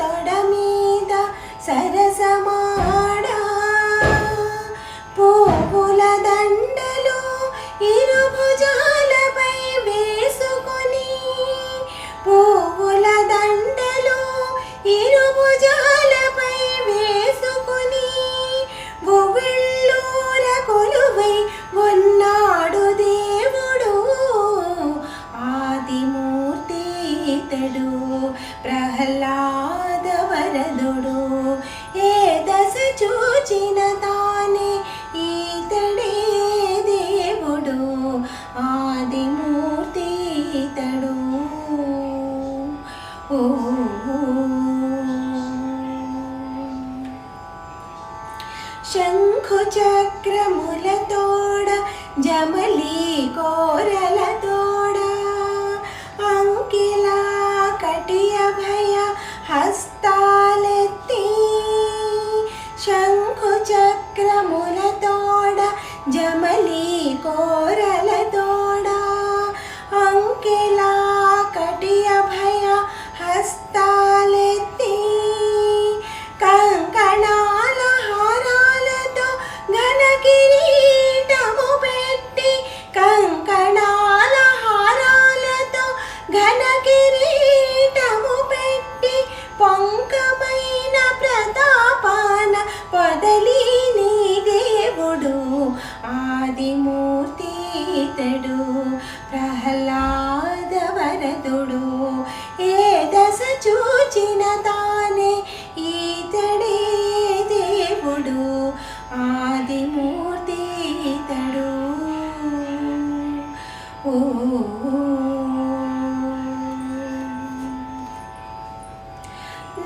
తొడ మీద సరసమాడా పువ్వుల దండలు ఇరుభుజాలపై వేసుకొని పువ్వుల దండలు ఇరుభుజాలపై వేసుకొని ఉవ్విళ్ళూర కొలువై ఉన్నాడు దేవుడు ఆదిమూర్తి ఇతడు ప్రహ్లాద వరదుడు ఏ దశ చూచిన తానే ఈతడే దేవుడు ఆదిమూర్తి ఇతడు శంఖు చక్రములతోడ జమలి కోరలతోడ అంకిలా కటియ భయ హస్తాలెత్తి శంఖు చక్రములతోడ జమలి కోరలతోడ అంకిలా కటియ భయ హస్తాలెత్తి కంకణాల హారాలతో ఘన కిరీటము పెట్టి కంకణాల హారాలతో ఘన కిరీటము పెట్టి పొంకమైన ప్రతాపాన పొదలి నీ దేవుడు ఆదిమూర్తి ఇతడు ప్రహ్లాద వరదుడు ఏ దశ చూచిన తానే ఈతడే దేవుడు ఆదిమూర్తి ఇతడు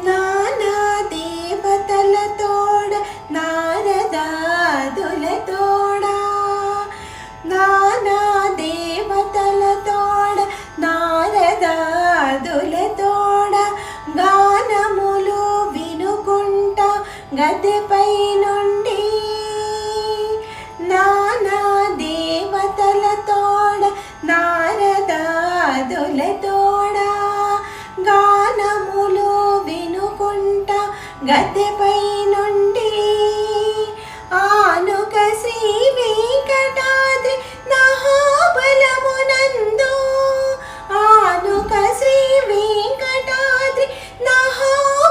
నానా దేవతలతోడ నారదాదులతోడ నానా దేవతలతోడ నారదాదులతోడ గానములు వినుకుంట గద్దెపై నుండి నానా దేవతలతోడ నారదాదులతోడ గానములు వినుకుంట గద్దెపై నుండి ఆనుక శ్రీ వెంకటాద్రి నహాబలమునందు ఆనుక శ్రీ వెంకటాద్రి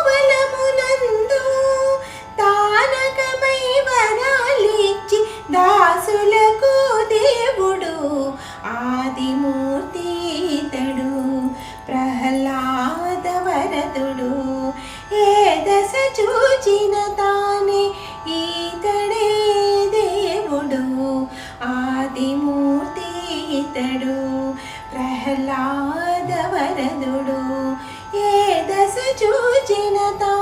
నహాబలమునందు తారకమై వరాలిచ్చి దాసులకు దేవుడు ఆదిమూర్తి ఇతడు ప్రహ్లాద వరదుడు ఏ దశ చూచిన తానే ఈతడే దేవుడు ఆదిమూర్తి ఇతడు ప్రహ్లాద వరదుడు ఏ దశ చూచిన తా